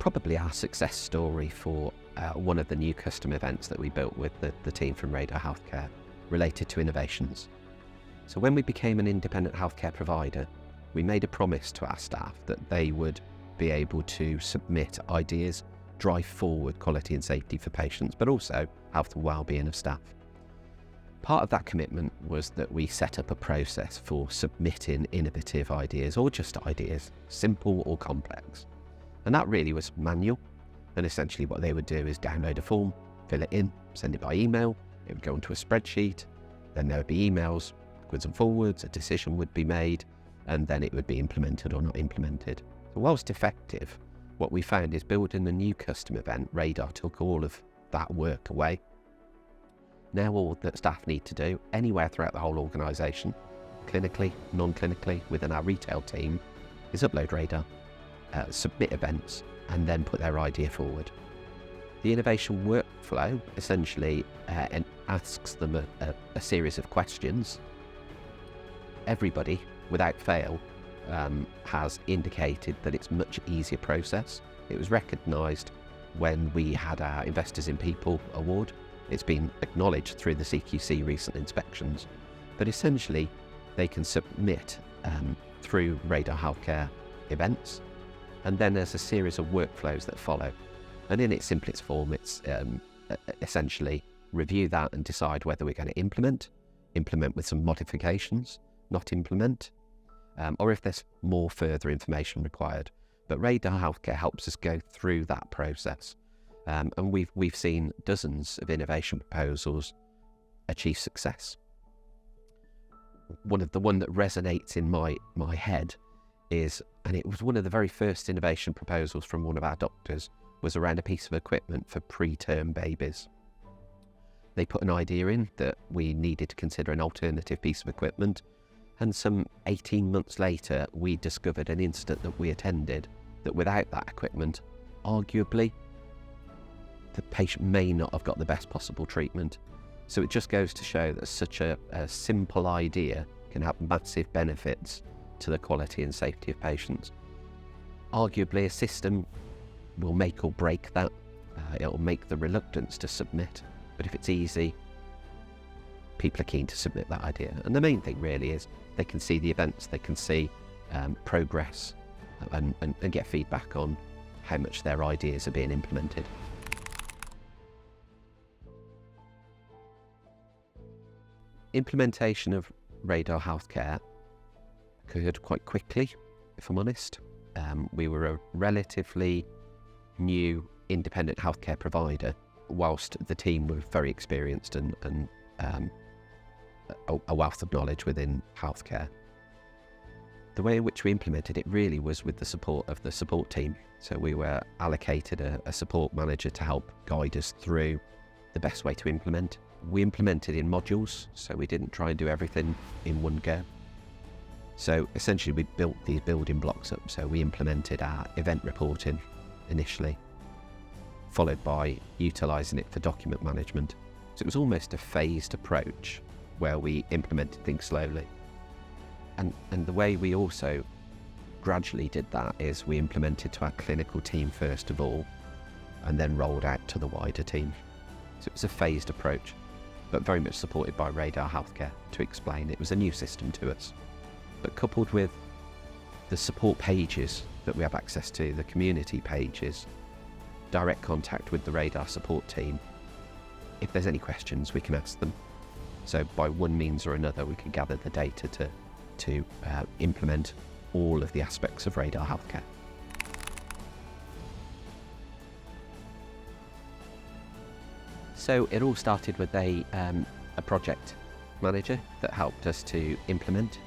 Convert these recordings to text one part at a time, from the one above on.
probably our success story for one of the new custom events that we built with the team from Radar Healthcare related to innovations. So when we became an independent healthcare provider, we made a promise to our staff that they would be able to submit ideas, drive forward quality and safety for patients, but also health and wellbeing of staff. Part of that commitment was that we set up a process for submitting innovative ideas, or just ideas, simple or complex. And that really was manual. And essentially what they would do is download a form, fill it in, send it by email. It would go into a spreadsheet. Then there would be emails, backwards and forwards, a decision would be made, and then it would be implemented or not implemented. So whilst effective, what we found is building the new custom event, Radar took all of that work away. Now all that staff need to do, anywhere throughout the whole organisation, clinically, non-clinically, within our retail team, is upload Radar, submit events, and then put their idea forward. The innovation workflow essentially asks them a series of questions. Everybody, without fail, has indicated that it's a much easier process. It was recognised when we had our Investors in People award. It's been acknowledged through the CQC recent inspections. But essentially, they can submit through Radar Healthcare events, and then there's a series of workflows that follow. And in its simplest form, it's essentially review that and decide whether we're going to implement with some modifications, not implement, or if there's more further information required. But Radar Healthcare helps us go through that process. And we've seen dozens of innovation proposals achieve success. One that resonates in my head is, and it was one of the very first innovation proposals from one of our doctors, was around a piece of equipment for preterm babies. They put an idea in that we needed to consider an alternative piece of equipment, and some 18 months later we discovered an incident that we attended that without that equipment, arguably, the patient may not have got the best possible treatment. So it just goes to show that such a simple idea can have massive benefits to the quality and safety of patients. Arguably, a system will make or break that. It'll make the reluctance to submit. But if it's easy, people are keen to submit that idea. And the main thing really is they can see the events, they can see progress and get feedback on how much their ideas are being implemented. Implementation of Radar Healthcare occurred quite quickly, if I'm honest. We were a relatively new independent healthcare provider, whilst the team were very experienced and a wealth of knowledge within healthcare. The way in which we implemented it really was with the support of the support team. So we were allocated a support manager to help guide us through the best way to implement. We implemented in modules, so we didn't try and do everything in one go. So essentially we built these building blocks up. So we implemented our event reporting initially, followed by utilising it for document management. So it was almost a phased approach where we implemented things slowly. And the way we also gradually did that is we implemented to our clinical team first of all, and then rolled out to the wider team. So it was a phased approach, but very much supported by Radar Healthcare. To explain, it was a new system to us. But coupled with the support pages that we have access to, the community pages, direct contact with the Radar support team, if there's any questions, we can ask them. So by one means or another, we can gather the data to implement all of the aspects of Radar Healthcare. So it all started with a project manager that helped us to implement.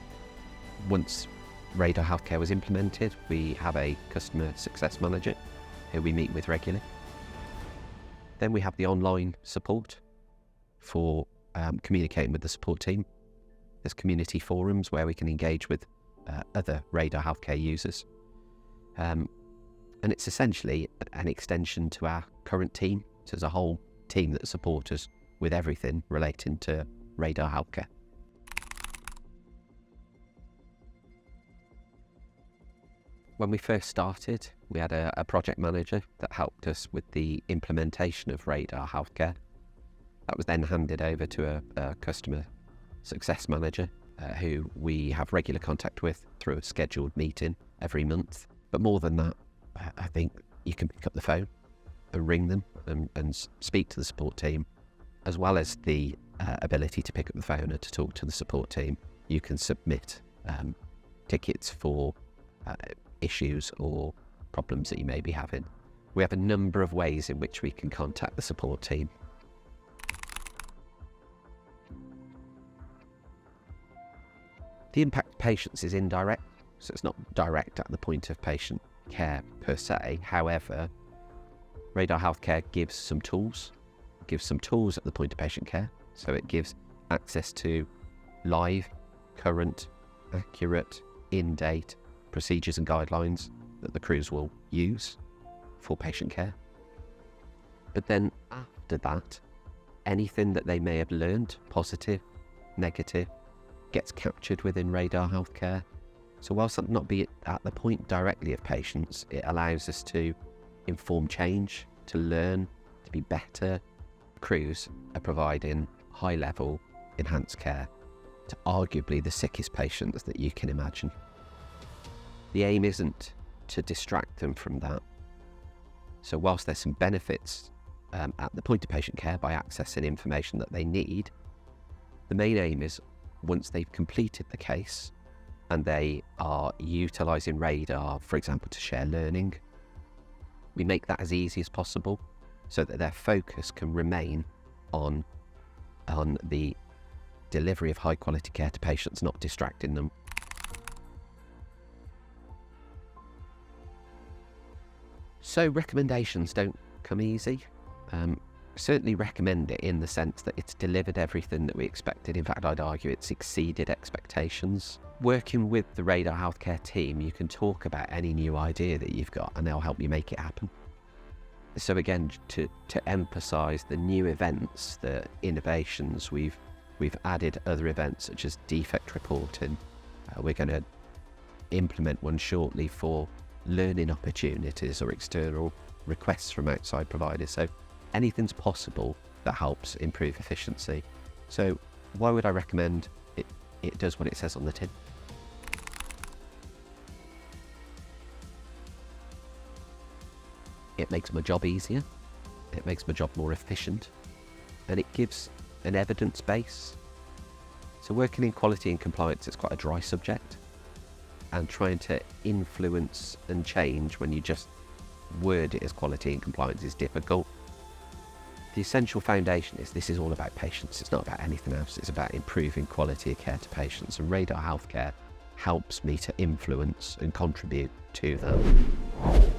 Once Radar Healthcare was implemented, we have a customer success manager who we meet with regularly. Then we have the online support for communicating with the support team. There's community forums where we can engage with other Radar Healthcare users. And it's essentially an extension to our current team. So there's a whole team that support us with everything relating to Radar Healthcare. When we first started, We had a project manager that helped us with the implementation of Radar Healthcare. That was then handed over to a customer success manager who we have regular contact with through a scheduled meeting every month. But more than that, I think you can pick up the phone and ring them and speak to the support team, as well as the ability to pick up the phone and to talk to the support team. You can submit tickets for issues or problems that you may be having. We have a number of ways in which we can contact the support team. The impact to patients is indirect, so it's not direct at the point of patient care per se. However, Radar Healthcare gives some tools at the point of patient care. So it gives access to live, current, accurate, in-date procedures and guidelines that the crews will use for patient care. But then after that, anything that they may have learned, positive, negative, gets captured within Radar Healthcare. So whilst that not be at the point directly of patients, it allows us to inform change, to learn, to be better. Crews are providing high-level, enhanced care to arguably the sickest patients that you can imagine. The aim isn't to distract them from that. So whilst there's some benefits at the point of patient care by accessing information that they need, the main aim is once they've completed the case and they are utilising Radar, for example, to share learning, we make that as easy as possible so that their focus can remain on the delivery of high quality care to patients, not distracting them. So recommendations don't come easy. Certainly recommend it in the sense that it's delivered everything that we expected. In fact, I'd argue it's exceeded expectations. Working with the Radar Healthcare team, you can talk about any new idea that you've got and they'll help you make it happen. So again, to emphasise the new events, the innovations, we've added other events such as defect reporting. We're going to implement one shortly for learning opportunities or external requests from outside providers. So anything's possible that helps improve efficiency. So why would I recommend it? It does what it says on the tin. It makes my job easier, it makes my job more efficient, and it gives an evidence base. So working in quality and compliance is quite a dry subject, and trying to influence and change when you just word it as quality and compliance is difficult. The essential foundation is this is all about patients. It's not about anything else. It's about improving quality of care to patients, and Radar Healthcare helps me to influence and contribute to that.